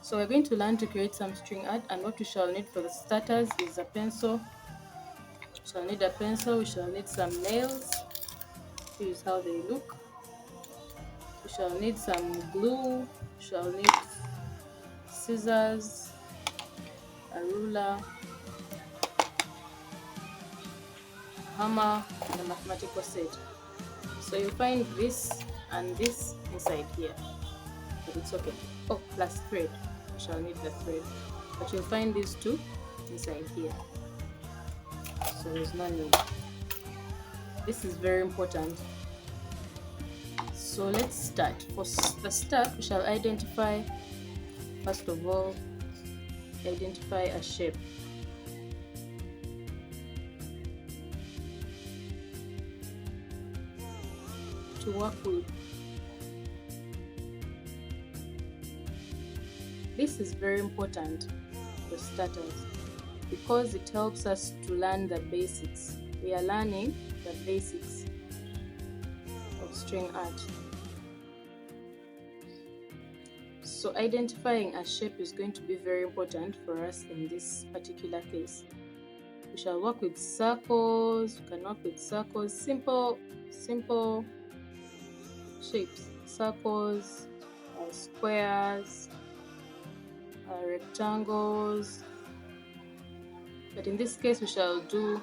So we're going to learn to create some string art, and what we shall need for the starters is a pencil. We shall need a pencil, we shall need some nails. Here's how they look. We shall need some glue, we shall need scissors, a ruler, hammer, and a mathematical set. So you'll find this and this inside here, but it's okay. Oh, plus thread. We shall need the thread, but you'll find these two inside here. So there's no need. This is very important. So let's start. For the start, we shall identify, first of all, identify a shape. To work with. This is very important for starters because it helps us to learn the basics. We are learning the basics of string art. So identifying a shape is going to be very important for us in this particular case. We shall work with circles. We can work with circles, simple shapes, circles, squares, rectangles, but in this case we shall do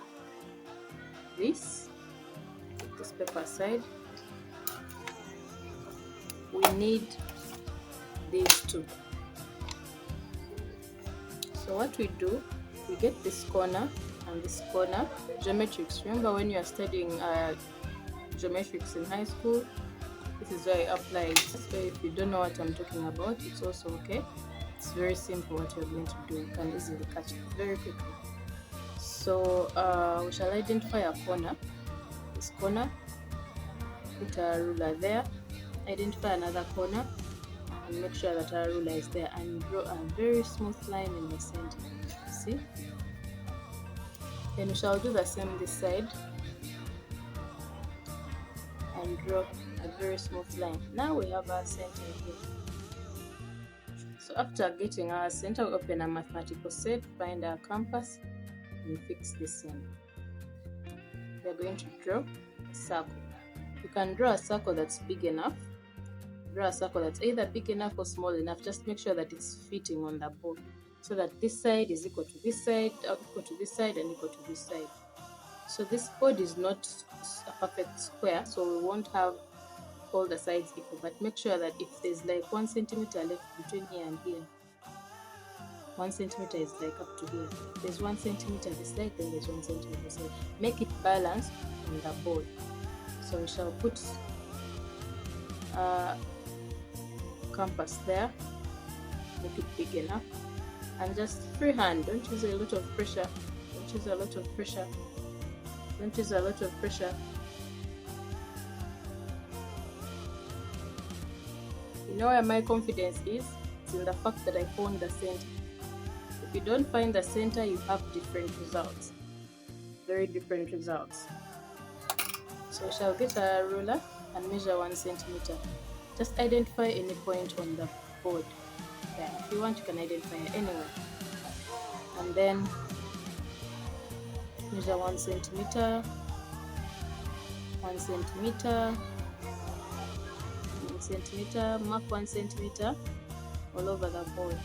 this. Put this paper aside. We need these two. So what we do, we get this corner and this corner. Geometrics, remember when you are studying geometrics in high school, this is where I apply. So if you don't know what I'm talking about, it's also okay. It's very simple what you're going to do. You can easily catch it very quickly. So we shall identify a corner. This corner, put a ruler there. Identify another corner and make sure that our ruler is there, and draw a very smooth line in the center. See? Then we shall do the same this side and draw a very smooth line. Now we have our center here. So after getting our center, we open a mathematical set, find our compass, and fix this in. We are going to draw a circle. You can draw a circle that's big enough. Draw a circle that's either big enough or small enough. Just make sure that it's fitting on the board, so that this side is equal to this side, equal to this side, and equal to this side. So this board is not a perfect square, so we won't have all the sides equal, but make sure that if there's like 1 centimeter left between here and here, 1 centimeter is like up to here. If there's 1 centimeter this side, then there's 1 centimeter this side. Make it balanced on the board. So we shall put compass there, make it big enough, and just freehand. Don't use a lot of pressure. Don't use a lot of pressure. Don't use a lot of pressure. You know where my confidence is? It's in the fact that I found the center. If you don't find the center, you have different results. Very different results. So we shall get a ruler and measure 1 centimeter. Just identify any point on the board. Yeah, if you want, you can identify it anywhere. And then measure 1 centimeter, 1 centimeter, 1 centimeter, mark 1 centimeter all over the board.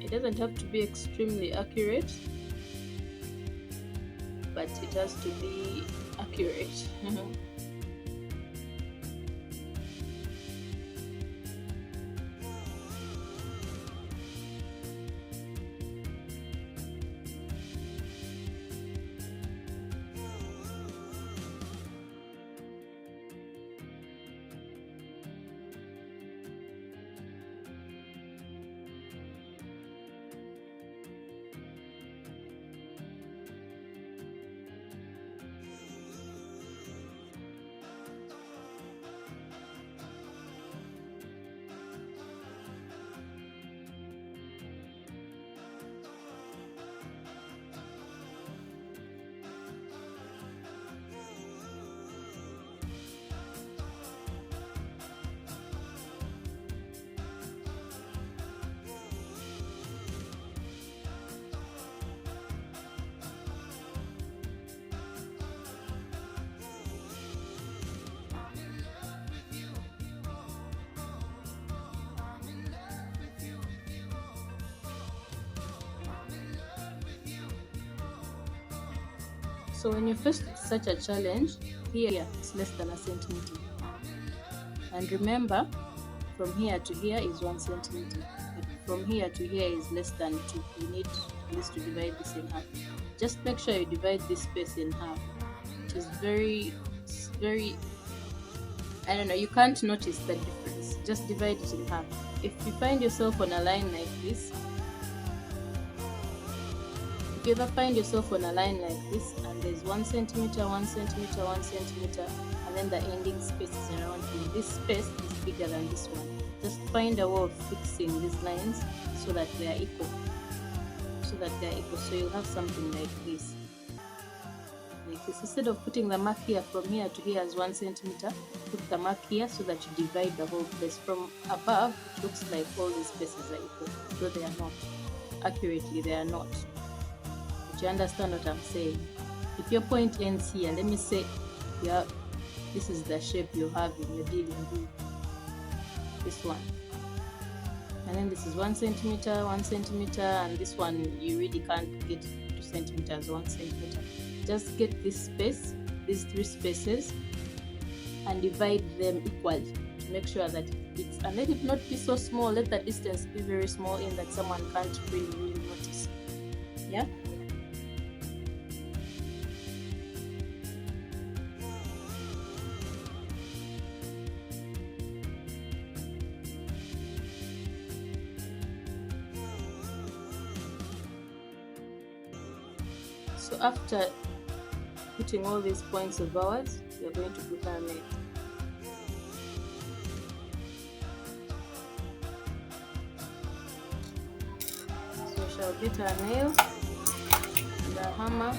It doesn't have to be extremely accurate, but it has to be accurate. So when you face such a challenge, here it's less than a centimeter. And remember, from here to here is 1 centimeter. But from here to here is less than 2. You need at least to divide this in half. Just make sure you divide this space in half. It is very, I don't know, you can't notice the difference. Just divide it in half. If you find yourself on a line like this, if you ever find yourself on a line like this and there's 1 centimeter, 1 centimeter, 1 centimeter, and then the ending space is around here, this space is bigger than this one. Just find a way of fixing these lines so that they are equal. So you'll have something like this. Instead of putting the mark here from here to here as 1 centimeter, put the mark here so that you divide the whole place. From above, it looks like all these spaces are equal, though they are not. Accurately, they are not. But you understand what I'm saying? If your point ends here, let me say this is the shape you're dealing with. This one. And then this is 1 centimeter, 1 centimeter, and this one you really can't get 2 centimeters, 1 centimeter. Just get this space, these 3 spaces, and divide them equally to make sure that and let it not be so small. Let the distance be very small in that someone can't really notice. Yeah. So after putting all these points of ours, we are going to put our nail. So we shall get our nail and our hammer.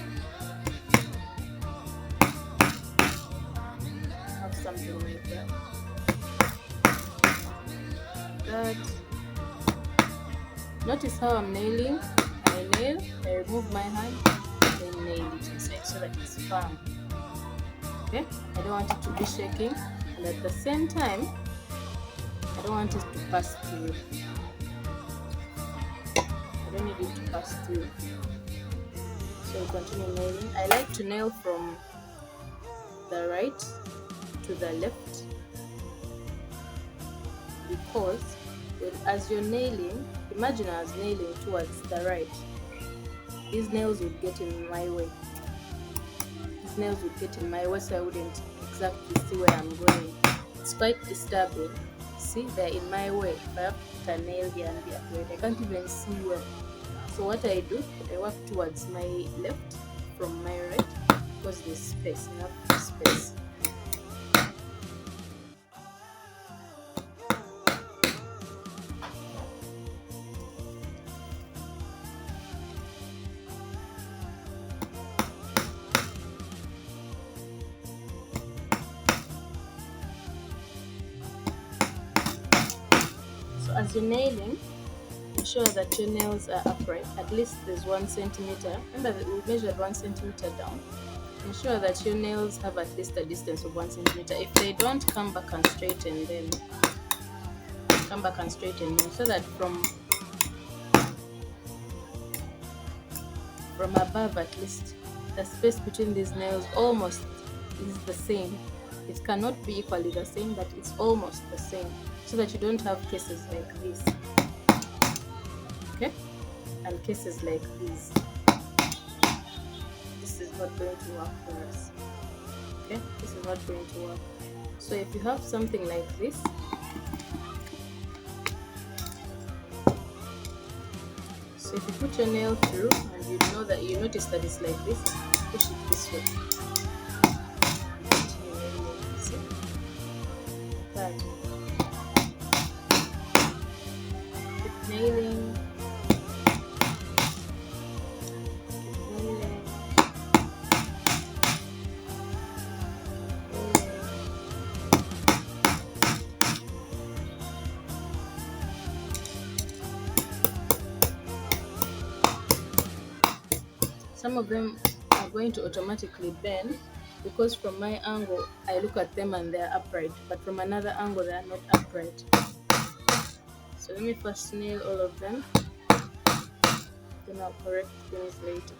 Have something like that. Notice how I'm nailing. I nail, I remove my hand, then nail it inside so that it's firm. Okay? I don't want it to be shaking, and at the same time, I don't want it to pass through. I don't need it to pass through. So we continue nailing. I like to nail from the right to the left because as you're nailing, imagine I was nailing towards the right. These nails would get in my way. These nails would get in my way, so I wouldn't exactly see where I'm going. It's quite disturbing. See, they're in my way. If I have to put a nail here and be accurate, I can't even see well. So what I do, I work towards my left from my right because there's space, enough space. As you're nailing, ensure that your nails are upright. At least there's 1 centimeter. Remember that we measured 1 centimeter down. Ensure that your nails have at least a distance of 1 centimeter. If they don't, come back and straighten them. So that from above, at least the space between these nails almost is the same. It cannot be equally the same, but it's almost the same, so that you don't have cases like this. Okay? And cases like these. This is not going to work for us. Okay? This is not going to work. So if you have something like this, so if you put your nail through and you notice that it's like this, push it this way. See? That. Keep nailing. Some of them are going to automatically bend because from my angle I look at them and they're upright, but from another angle they are not upright. So let me first nail all of them, then I'll correct things later.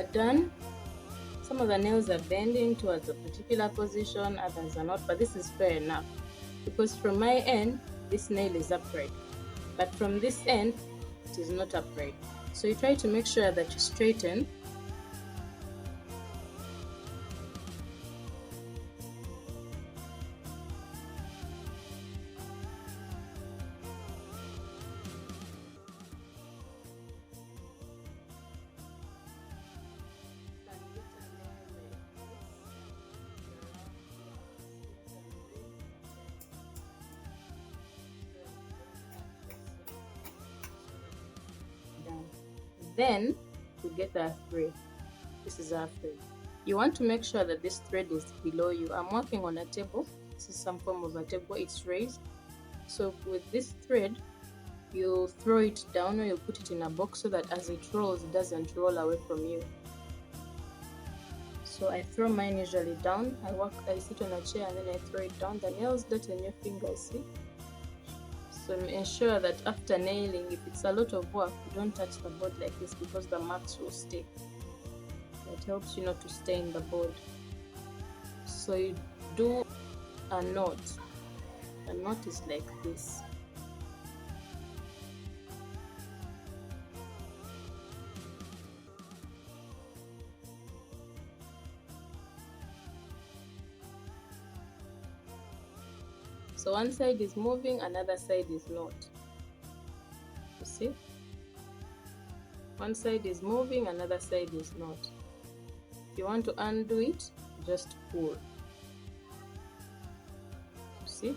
are done. Some of the nails are bending towards a particular position, others are not, but this is fair enough because from my end, this nail is upright, but from this end, it is not upright. So you try to make sure that you straighten. Then we get our thread. This is our thread. You want to make sure that this thread is below you. I'm working on a table. This is some form of a table. It's raised. So with this thread, you throw it down or you put it in a box so that as it rolls, it doesn't roll away from you. So I throw mine usually down. I sit on a chair and then I throw it down. The nails dot on your fingers, see? So ensure that after nailing, if it's a lot of work, you don't touch the board like this because the marks will stay. It helps you not to stain the board. So you do a knot. The knot is like this. So one side is moving, another side is not. You see? One side is moving, another side is not. If you want to undo it, just pull. You see?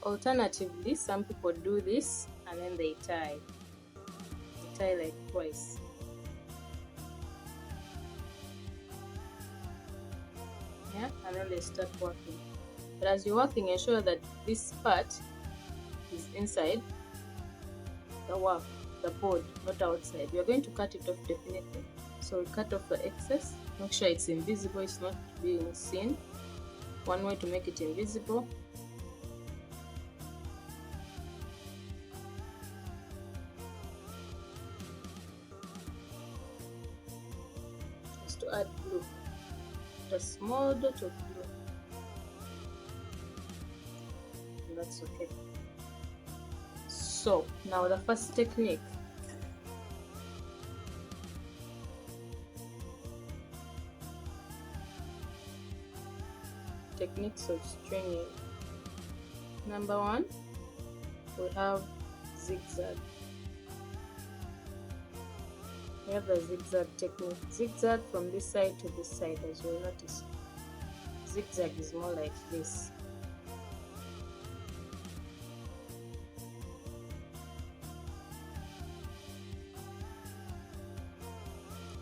Alternatively, some people do this and then they tie. They tie like twice. Yeah, and then they start working. But as you're working, ensure that this part is inside the work, the board, not outside. You're going to cut it off definitely. So we cut off the excess. Make sure it's invisible, it's not being seen. One way to make it invisible. Is to add glue. A small dot of glue. And that's okay. So now the first technique. Techniques of stringing. Number one, we have zigzag. We have the zigzag technique. Zigzag from this side to this side, as you'll notice. Zigzag is more like this.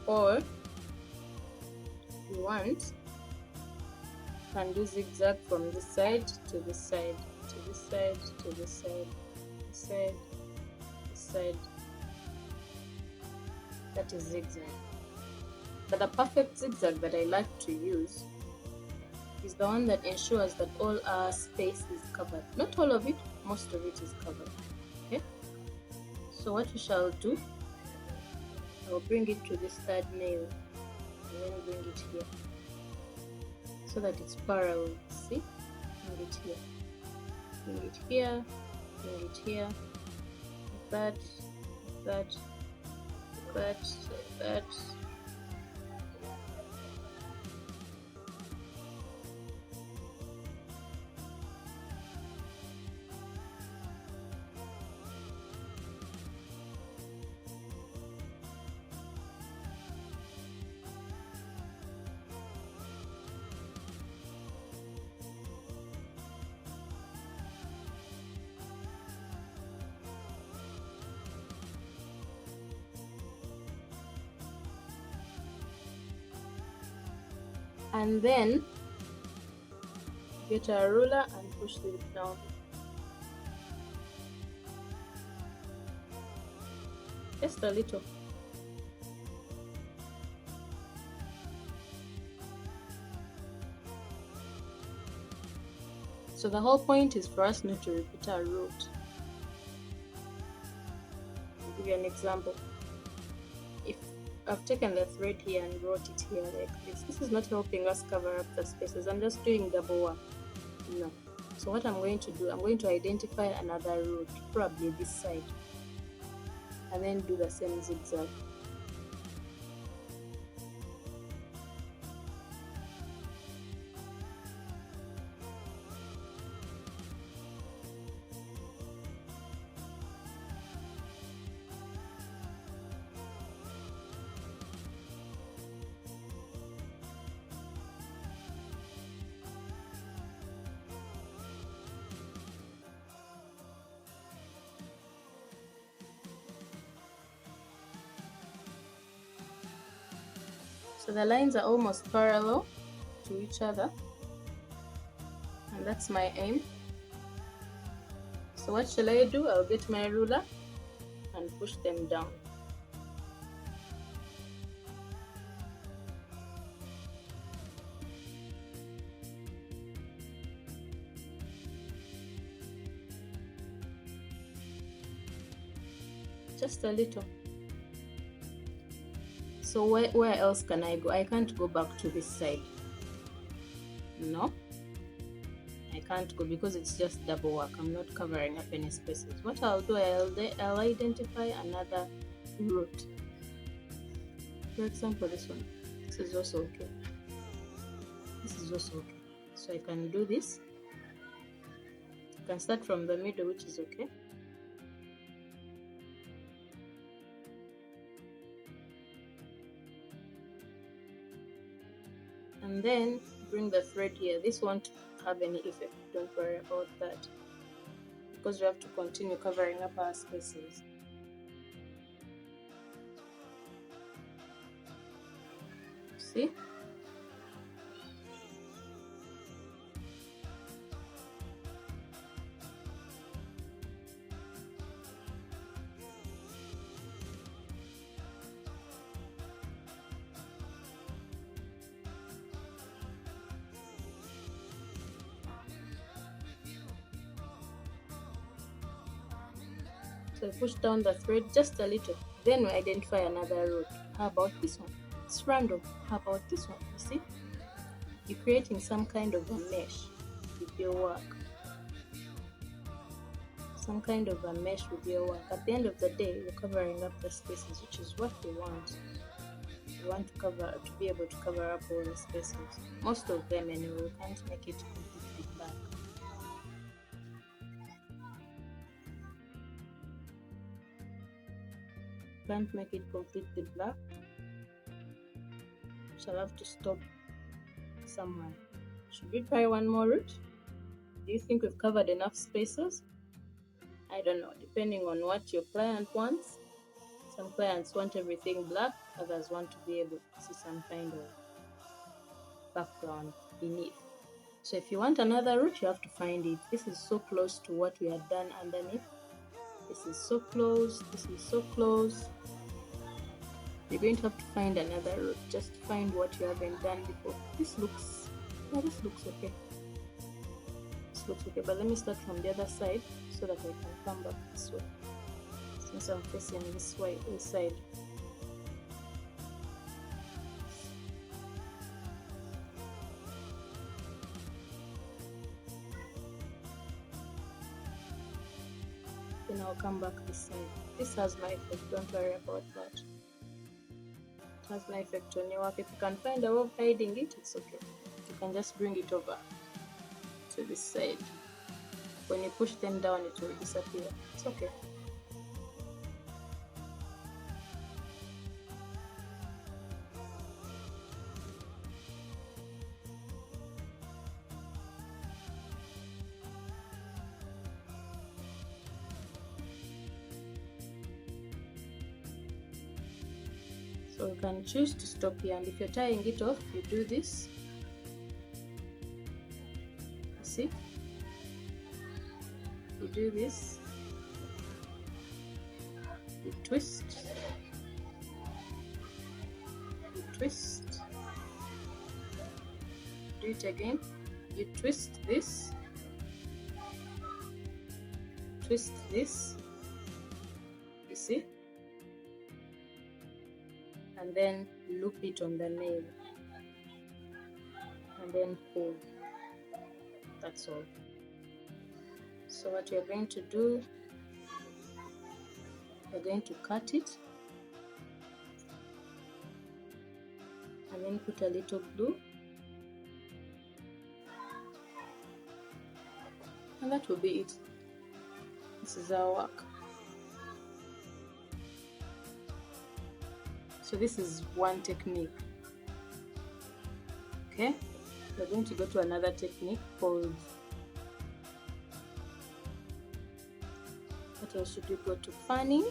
Or if you want, you can do zigzag from this side to this side, to this side, to this side, this side, this side. That is zigzag. But the perfect zigzag that I like to use is the one that ensures that all our space is covered. Not all of it, most of it is covered. Okay? So what we shall do, I will bring it to this third nail and then bring it here so that it's parallel. See? Bring it here. Bring it here. Bring it here. Like that. Like that. That. And then get a ruler and push it down. Just a little. So the whole point is for us not to repeat our root. give you an example. If I've taken the thread here and brought it here like this is not helping us cover up the spaces. I'm just doing double work. No. So what I'm going to do, I'm going to identify another root, probably this side, and then do the same zigzag. So the lines are almost parallel to each other, and that's my aim. So what shall I do? I'll get my ruler and push them down. Just a little. So where else can I go? I can't go back to this side. No, I can't go because it's just double work. I'm not covering up any spaces. What I'll do, I'll identify another root. For example, this one. This is also okay. This is also okay. So I can do this. I can start from the middle, which is okay. And then bring the thread here. This won't have any effect, don't worry about that, because we have to continue covering up our spaces. See? So I push down the thread just a little. Then we identify another root. How about this one? It's random. How about this one? You see? You're creating some kind of a mesh with your work. Some kind of a mesh with your work. At the end of the day, you're covering up the spaces, which is what we want. We want to be able to cover up all the spaces. Most of them anyway, we can't make it completely black. Can't make it completely black. Shall have to stop somewhere. Should we try one more route? Do you think we've covered enough spaces? I don't know, depending on what your client wants. Some clients want everything black, others want to be able to see some kind of background beneath. So if you want another route, you have to find it. This is so close to what we had done underneath. This is so close, this is so close. You're going to have to find another route. Just find what you haven't done before. This looks okay. This looks okay, but let me start from the other side so that I can come back this way. Since I'm facing this way inside. Then I'll come back this side. This has my effect, don't worry about that. Has no effect on your work. If you can find a way of hiding it, it's okay. You can just bring it over to this side. When you push them down, it will disappear. It's okay. So you can choose to stop here, and if you're tying it off, you do this. You see? You do this. You twist. You twist. Do it again. You twist this. Twist this. You see? and then loop it on the nail and then pull. That's all. So what you're going to do, you're going to cut it and then put a little glue, and that will be it. This is our work. So this is one technique. Okay, we're going to go to another technique called, what else should we go to? Fanning.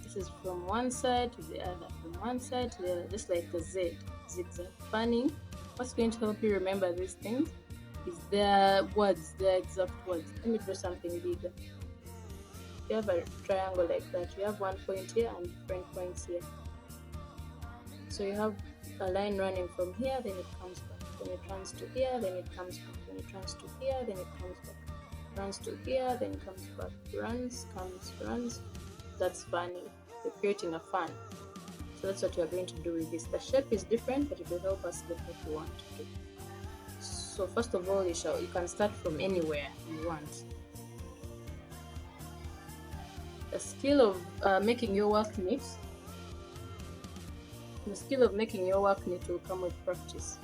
This is from one side to the other, from one side to the other, just like the zigzag. Fanning. What's going to help you remember these things is their words, their exact words. Let me draw something bigger. You have a triangle like that. You have one point here and different points here. So you have a line running from here, then it comes back. Then it runs to here, then it comes back. Then it runs to here, then it comes back. Runs to here, then it comes back. Runs, comes, runs. That's fanning. You're creating a fan. So that's what you're going to do with this. The shape is different, but it will help us get what we want to do. So first of all, you can start from anywhere you want. The skill of making your work neat. The skill of making your work neat will come with practice.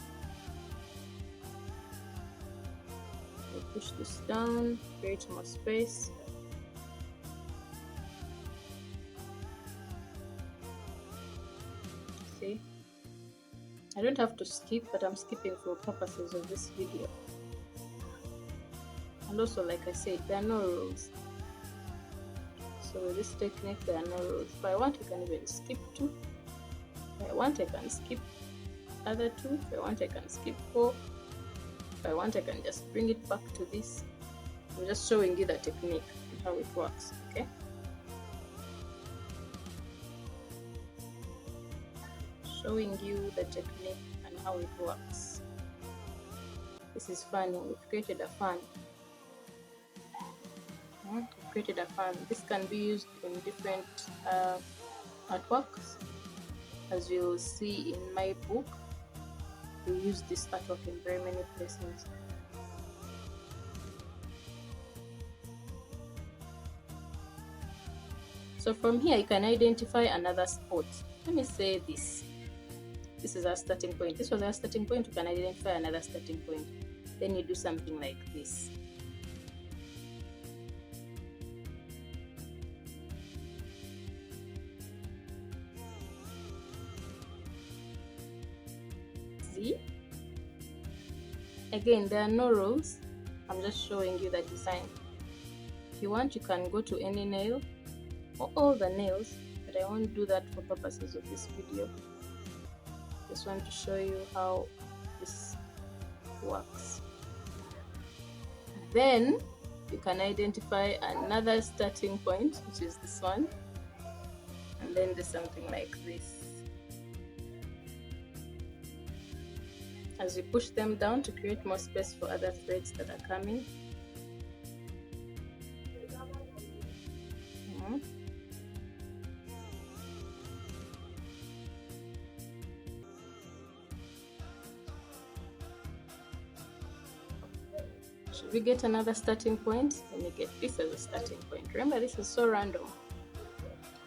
You push this down, create more space. See? I don't have to skip, but I'm skipping for purposes of this video. And also, like I said, there are no rules. So with this technique, there are no rules. If I want, I can even skip 2. If I want, I can skip other 2. If I want, I can skip 4. If I want, I can just bring it back to this. I'm just showing you the technique and how it works, okay? Showing you the technique and how it works. This is fanning. We've created a fan. We've created a fan. This can be used in different artworks. As you'll see in my book, we use this artwork in very many places. So from here, you can identify another spot. Let me say this. This is our starting point. This was our starting point. You can identify another starting point. Then you do something like this. See? Again, there are no rules. I'm just showing you the design. If you want, you can go to any nail or all the nails, but I won't do that for purposes of this video. Just want to show you how this works. Then you can identify another starting point, which is this one, and then do something like this. As you push them down to create more space for other threads that are coming. Should we get another starting point? Let me get this as a starting point. Remember, this is so random.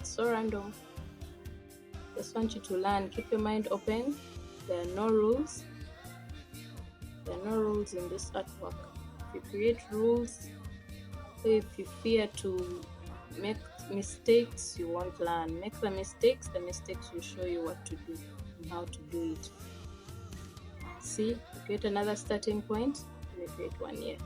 So random. Just want you to learn. Keep your mind open. There are no rules. There are no rules in this artwork. If you create rules, if you fear to make mistakes, you won't learn. Make the mistakes will show you what to do and how to do it. See, create another starting point. Let me create one here.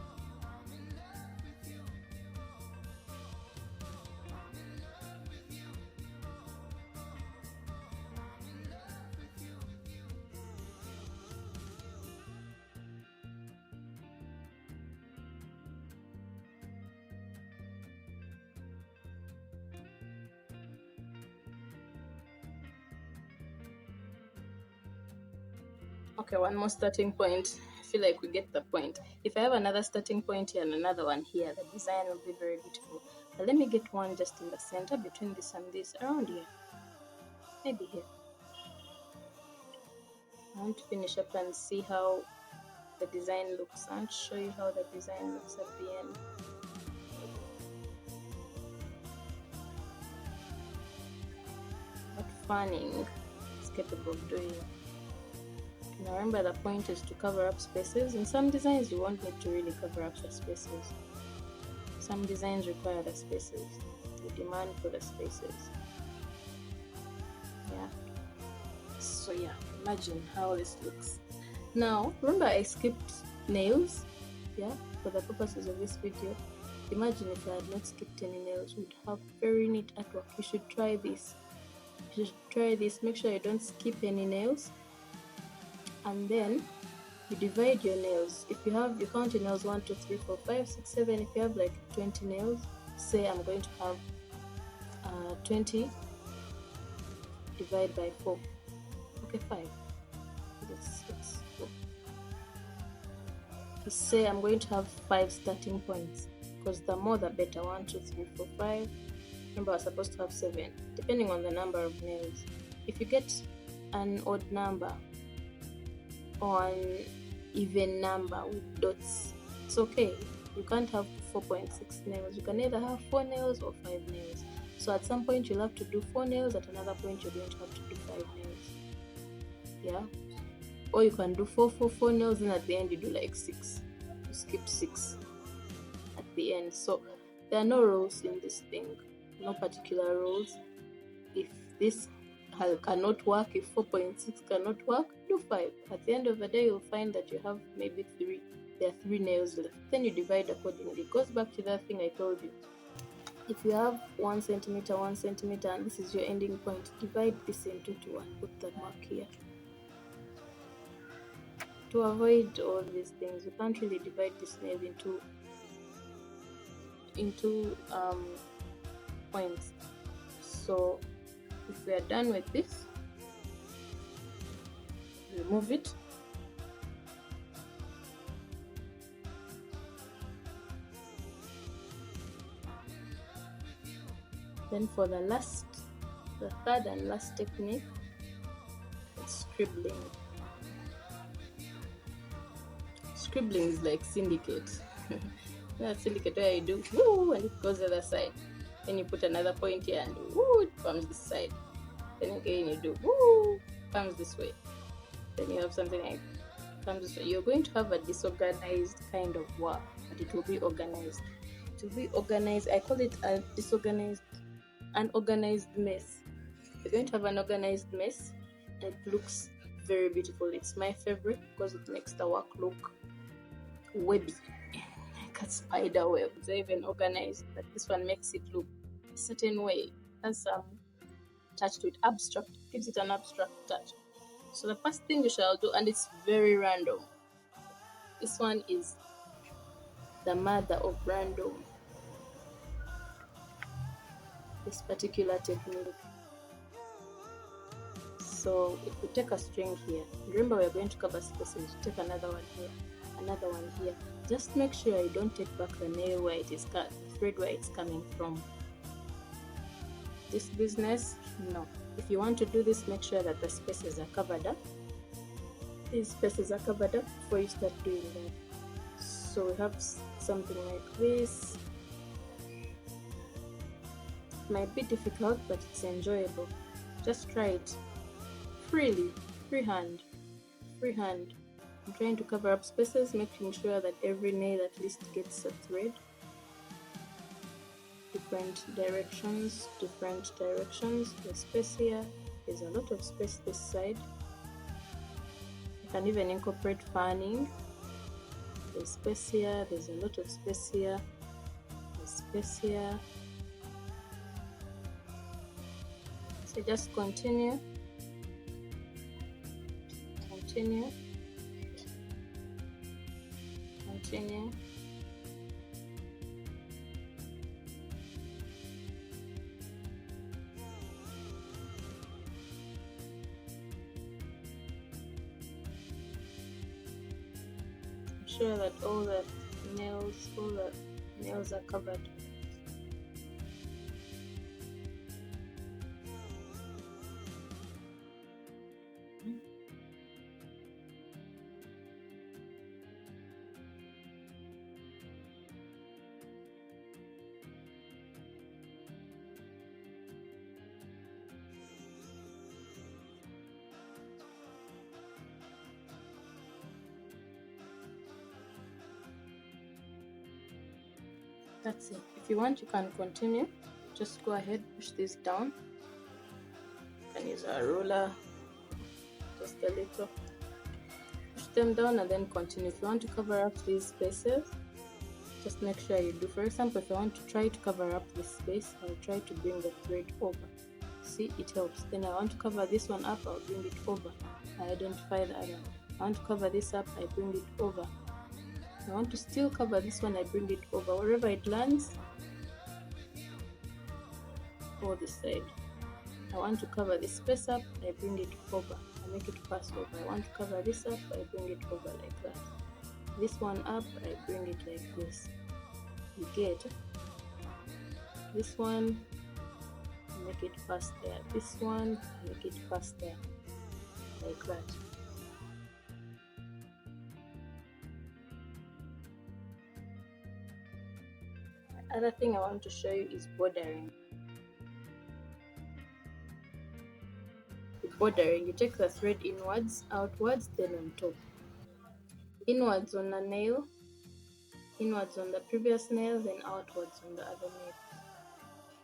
Okay, one more starting point. I feel like we get the point. If I have another starting point here and another one here, the design will be very beautiful. center. Let me get one just in the center between this and this, around here, maybe here. I want to finish up and see how the design looks. I want to show you how the design looks at the end. What fanning is capable of doing. Now remember, the point is to cover up spaces. In some designs you won't need to really cover up the spaces. Some designs require the spaces, the demand for the spaces. Yeah. So yeah, imagine how this looks. Now remember, I skipped nails, yeah, for the purposes of this video. Imagine if I had not skipped any nails, we'd have very neat artwork. You should try this. You should try this. Make sure you don't skip any nails. And then you divide your nails. If you count your nails 1, 2, 3, 4, 5, 6, 7. If you have like 20 nails, say I'm going to have 20 divided by 4. Okay, 5. It's 4. Just say I'm going to have 5 starting points, because the more the better. 1, 2, 3, 4, 5. Remember, I was supposed to have 7, depending on the number of nails. If you get an odd number or an even number with dots, it's okay. You can't have 4.6 nails. You can either have 4 nails or 5 nails. So at some point you'll have to do 4 nails, at another point you're going to have to do 5 nails. Yeah? Or you can do 4 nails, and at the end you do like 6. You skip 6 at the end. So there are no rules in this thing. No particular rules. If this cannot work, if 4.6 cannot work, do 5. At the end of the day, you'll find that you have maybe 3. There are 3 nails left. Then you divide accordingly. It goes back to that thing I told you. If you have 1 centimeter, 1 centimeter, and this is your ending point, divide this into 2 and put the mark here. To avoid all these things, you can't really divide this nail into points. So if we are done with this, remove it. Then for the third and last technique, it's scribbling. Scribbling is like syndicate. That's syndicate where you do woo and it goes the other side. Then you put another point here and woo, it comes this side. Then again you do woo, comes this way. Then you have something like comes this way. You're going to have a disorganized kind of work, but it will be organized. It will be organized. I call it a an organized mess. You're going to have an organized mess. It looks very beautiful. It's my favorite because it makes the work look webby, like a spider web. It's even organized, but this one makes it look a certain way. Has some touch to it, abstract, gives it an abstract touch. So the first thing you shall do, and it's very random. This one is the mother of random. This particular technique. So if we take a string here, remember we're going to cover spaces. Take another one here, another one here. Just make sure you don't take back the nail where it is cut, the thread where it's coming from. This business, no. If you want to do this, make sure that the spaces are covered up. These spaces are covered up before you start doing that. So we have something like this. It might be difficult, but it's enjoyable. Just try it freely, freehand. I'm trying to cover up spaces, making sure that every nail at least gets a thread. Different directions. The space here, there's a lot of space this side. You can even incorporate fanning. There's space here, there's a lot of space here, there's space here. So just continue. Sure that all the nails are covered. That's it. If you want, you can continue. Just go ahead, push this down. You can use a ruler, just a little. Push them down and then continue. If you want to cover up these spaces, just make sure you do. For example, if I want to try to cover up this space, I'll try to bring the thread over. See, it helps. Then I want to cover this one up, I'll bring it over. I identify the other. I want to cover this up, I bring it over. I want to still cover this one, I bring it over. Wherever it lands, or this side. I want to cover this space up, I bring it over. I make it pass over. I want to cover this up, I bring it over like that. This one up, I bring it like this. You get this one, make it pass there. This one, make it pass there, like that. Other thing I want to show you is bordering. With bordering, you take the thread inwards, outwards, then on top. Inwards on the nail, inwards on the previous nail, then outwards on the other nail.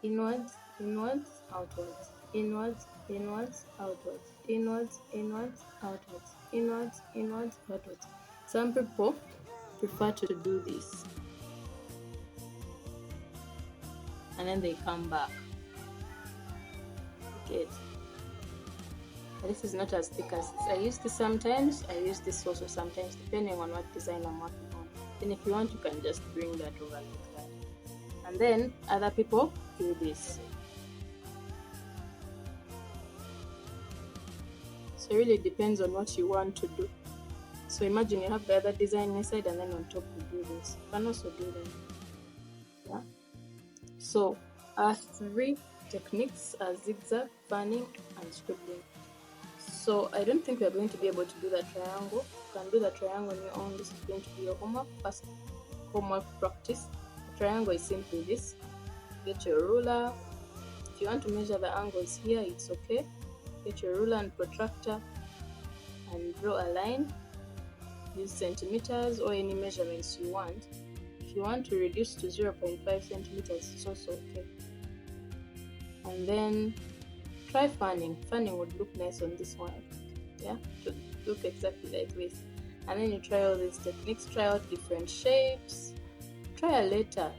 Inwards, inwards, outwards, inwards, inwards, outwards, inwards, inwards, outwards, inwards, inwards, outwards. Some people prefer to do this, and then they come back. Okay. This is not as thick as this. I use this sometimes, I use this also sometimes, depending on what design I'm working on. Then if you want, you can just bring that over like that. And then other people do this. So it really depends on what you want to do. So imagine you have the other design inside and then on top you do this. You can also do that. Yeah. So our 3 techniques are zigzag, fanning, and scribbling. So I don't think we're going to be able to do the triangle. You can do the triangle on your own. This is going to be your homework, first homework practice. The triangle is simply this. Get your ruler. If you want to measure the angles here, it's okay. Get your ruler and protractor and draw a line. Use centimeters or any measurements you want. If you want to reduce to 0.5 centimeters, it's also okay. And then try fanning. Fanning would look nice on this one. Yeah, to look exactly like this. And then you try all these techniques, try out different shapes. Try a letter.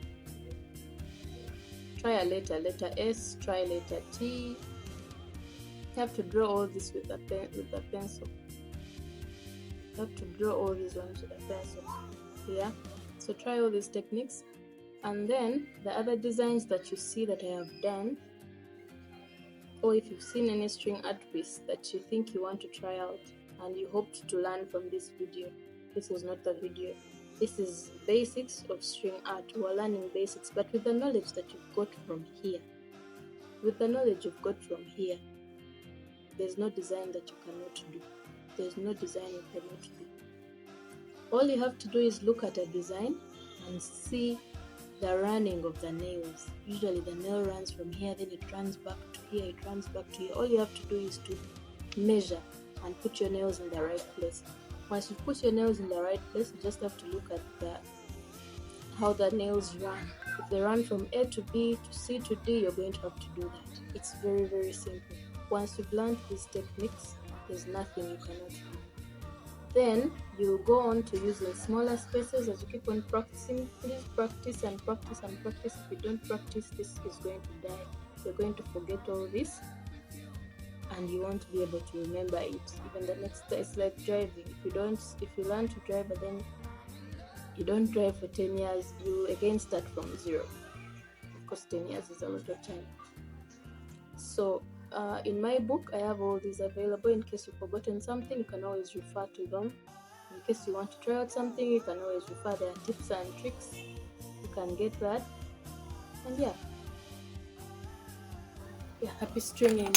Try a letter, letter S, try letter T. You have to draw all this with a pencil. You have to draw all these ones with a pencil. Yeah. So try all these techniques. And then the other designs that you see that I have done, or if you've seen any string art piece that you think you want to try out and you hoped to learn from this video, this is not the video. This is basics of string art. We're learning basics, but with the knowledge that you've got from here. With the knowledge you've got from here, there's no design that you cannot do. There's no design you cannot do. All you have to do is look at a design and see the running of the nails. Usually the nail runs from here, then it runs back to here, it runs back to here. All you have to do is to measure and put your nails in the right place. Once you put your nails in the right place, you just have to look at how the nails run. If they run from A to B to C to D, you're going to have to do that. It's very, very simple. Once you've learned these techniques, there's nothing you cannot do. Then you go on to using smaller spaces as you keep on practicing. Please practice and practice and practice. If you don't practice, this is going to die. You're going to forget all this and you won't be able to remember it. Even the next day, it's like driving. If you learn to drive but then you don't drive for 10 years, you again start from zero. Of course, 10 years is a lot of time. So in my book, I have all these available. In case you've forgotten something, you can always refer to them. In case you want to try out something, you can always refer their tips and tricks. You can get that. And yeah, happy stringing.